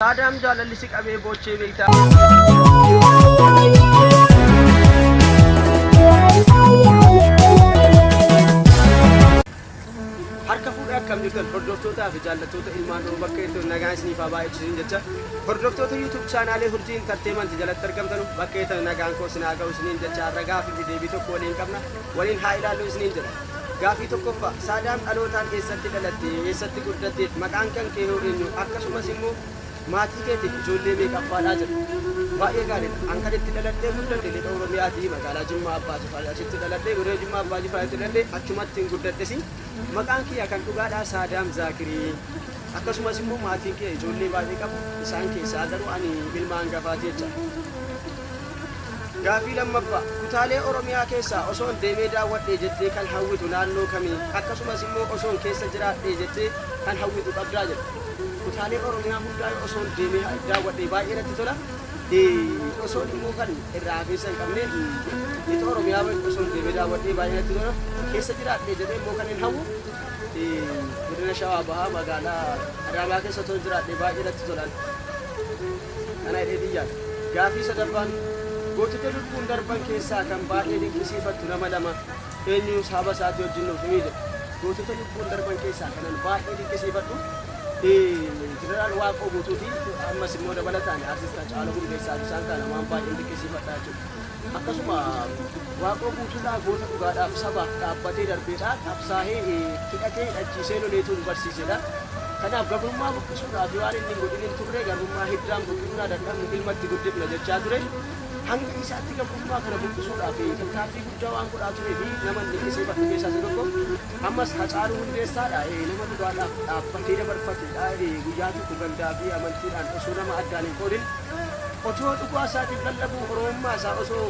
saadam jaalalli si qabee boochee beektaa harka fuudhaa akkam jirtan hordoftoota fi jaallattoota ilmaan oromoo bakka itti nagaan isiniif haa baay'achiisin jecha hordoftoota YouTube chaanaalee Hurjii Entertainment jalatti argamtan bakka itti nagaan koo isin haa ga'u isiniin jecha ragaa fi deebii tokko waliin qabna waliin haa ilaallu isiniin jedha. Gaafii tokkoffaa saadam dhalootaan eessatti dhalatte eessatti guddatte maqaan kan kee eenyu akkasumas immoo maatii keetii ijoollee meeqaffaadhaa jedhu baay'ee gaariidha. An kan itti dhaladhee guddadhe lixa Oromiyaatii magaalaa Jimmaa Abbaa Jifaar achitti dhaladhee godina Jimmaa Abbaa Jifaaritti dhaladhee achumatti hin guddadhesi. Maqaan kiyya kan dhugaadhaa Saadam Zaakirii akkasumas immoo maatiin kee ijoollee baay'ee qabu isaan keessaa garuu ani ilma hangafaati jecha. Gaafii lammaffaa kutaalee Oromiyaa keessaa osoon deemee daawwadhee jettee kan hawwitu naannoo kamii akkasumas immoo osoon keessa jiraadhee jettee kan hawwitu qabdaa jedha. Kutaalee Oromiyaa hundaa osoon deemee daawwadhee baay'ee natti tola. Osoon immoo kan irraa keessa hin qabne lixa Oromiyaa osoon deemee daawwadhee baay'ee natti tola. Keessa jiraadhee jedhee immoo kan hin hawwu godina Shawaa Bahaa magaalaa Adaamaa keessa otoo jiraadhee baay'ee natti tolan. Kana jedhee xiyyaadha. Gaafii sadaffaan gootota lubbuun darban keessaa kan baay'ee dinqisiifattu nama lama eenyu saba isaati wajjin nuuf himi jedha. Gootota lubbuun darban keessaa kanan baay'ee dinqisiifadhu Jeneraal Waaqoo Guutuuti ammas immoo dabalataan Artiist Haacaaluu Hundeessaa isaan kana waan baay'ee dinqisiifadhaa jechuudha. Akkasuma Waaqoo Guutuudhaa goota dhugaadhaaf sabaaf dhaabbatee darbeedhaa qabsaa'ee hidhatee hidhachiisee loleetuun barsiisedha. Kanaaf gabrummaa buqqisuudhaaf waan inni godhin hin turre gabrummaa hiddaan buqqifnaa dadhabnu ilmatti guddifna jechaa ture. Hanga isaatti gabrummaa kana buqqisuudhaaf tattaaffii guddaa waan godhaa turee fi nama dinqisiifatu keessaa isa tokko ammas Haacaaluu Hundeessaadha nama dhugaadhaaf dhaabbatee dabarfateedha guyyaa tokko gandaa fi amantiidhaan osoo nama addaan hin qoodin otoo dhugaa isaatiif lallabuu oromummaa isaa osoo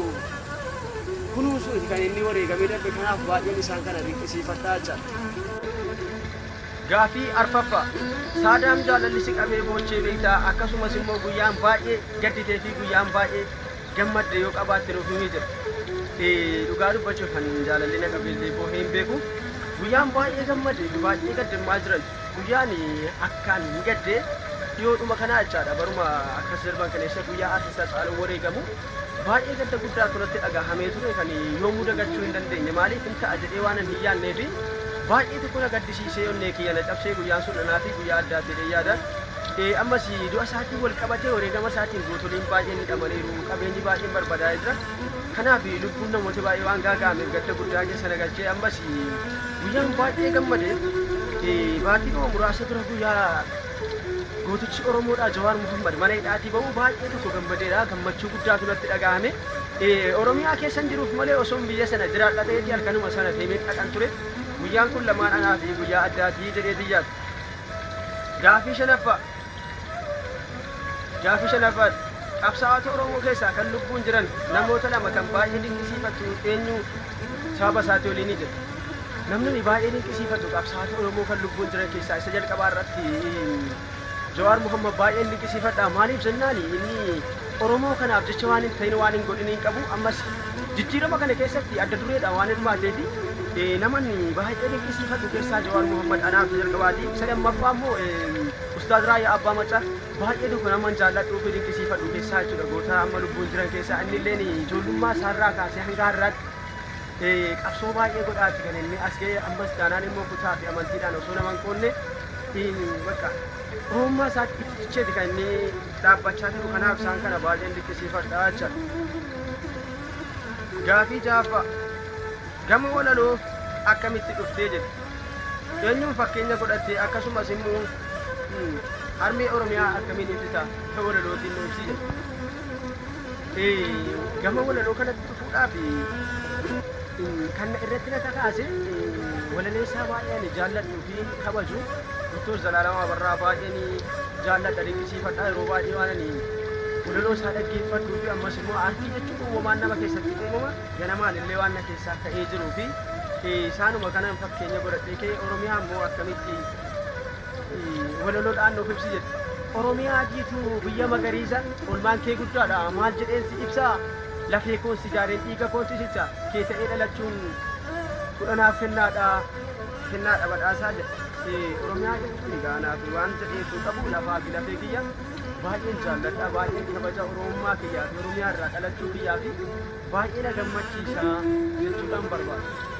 kunuunsuuti kan inni wareegamee darbe kanaaf baay'een isaan kana dinqisiifadhaa jira. Gaafii arfaffaa saadam jaalalli si qabee boochee beektaa akkasumas immoo guyyaan baay'ee gadditee fi guyyaan baay'ee gammadde yoo qabaatte nuuf himi jedha. Dhugaa dubbachuuf kan jaalalli na qabeellee boohee hin beeku guyyaan baay'ee gammadde baay'ee gaddamaa jiran guyyaan akkaan hin gadde dhiyoodhuma kanaa jechaadha baruma akkas darban kaleessa guyyaa Artiist Haacaaluu wareegamu baay'ee gadda guddaa turatti dhagahamee ture kan yoomuu dagachuu hin dandeenye maaliif hin ta'a jedhee waan hin hiyyaanneefi baay'ee tokko na gaddisiisee onnee kiyya na cabsee guyyaan sun dhanaa fi guyyaa addaa jedhee yaada. Ammas du'a isaatiin wal qabatee wareegama isaatiin gootoliin baay'een hidhamaniiru qabeenyi baay'een barbadaa'ee jira. Kanaaf lubbuun namoota baay'ee waan gaaga'ameef gadda guddaa keessa na galchee ammas guyyaan baay'ee gammade baatii dhuma muraasa dura guyyaa gootichi Oromoodha Jawaar Muhammad mana hidhaatii ba'uu baay'ee tokko gammadeedha gammachuu guddaatu natti dhaga'ame. Oromiyaa keessan jiruuf malee osoon biyya sana jiraadhateeti halkanuma sana deemee dhaqan ture. Guyyaan kun lamaan anaa fi guyyaa addaatii jedhee xiyyaadha. Gaafii shanaffaa qabsaa'ota Oromoo keessaa kan lubbuun jiran namoota lama kan baay'ee dinqisiifattu eenyu saba isaati waliin jedha. Namni baay'ee dinqisiifatu qabsaa'ota Oromoo kan lubbuun jiran keessaa isa jalqabaa irratti Jawaar Muhammad baay'ee dinqisiifadha. Maaliif jennaan inni Oromoo kanaaf jecha waan hin ta'in waan hin godhin hin qabu ammas jijjiirama kana keessatti adda dureedha waan hirmaateefi namoonni baay'ee dinqisiifatu keessaa Jawaar Muhammad anaaf jalqabaati. Isa lammaffaa immoo Ustaaz Raayyaa Abbaa Macaa baay'ee tokko naman jaalladhuu fi dinqisiifadhu keessaa jechuudha. Goota amma lubbuun jiran keessaa inni illeen ijoollummaa isaarraa kaasee hanga har'aatti qabsoo baay'ee godhaatti kan inni as ga'e ammas daanaan immoo kutaa fi amantiidhaan osoo naman qoonne bakka oromummaa isaatti itticheeti kan inni dhaabbachaa jiru kanaaf isaan kana baay'een dinqisiifadha jechuudha. Gaafii jaaffaa gama walaloo akkamitti dhuftee jedhe eenyuun fakkeenya godhatte akkasumas immoo harmee Oromiyaa akkamiin ibsita walalootiin nuufsi jedhe. Gama walaloo kanatti dhufuudhaaf kan irratti na kakaase walaleessaa baay'een jaalladhuu fi kabaju Dr. Zalaalama Abarraa baay'een jaalladha dinqisiifadha yeroo baay'ee waan ani walaloo isaa dhaggeeffadhuu fi ammas immoo aartii jechuun uumamaan nama keessatti uumama ganamaan illee waan na keessaa ka'ee jiruu fi isaanuma kanan fakkeenya godhadhee kee Oromiyaa immoo akkamitti walaloodhaan nuuf ibsi jedhe. Oromiyaa jiitu biyya magariisa olmaan kee guddaadha maal jedheen si ibsaa lafee koon si jaareen dhiiga koon si sicha kee ta'ee dhalachuun kudhanaaf kennaadha badhaasaa jedhe. Oromiyaa jechuun egaa naaf waan jedheetu qabu lafaa fi lafee kiyya baay'een jaalladha, baay'een kabaja Oromummaa kiyyaa fi Oromiyaa irraa dhalachuu kiyyaa fi baay'ee na gammachiisa jechuudhaan barbaada.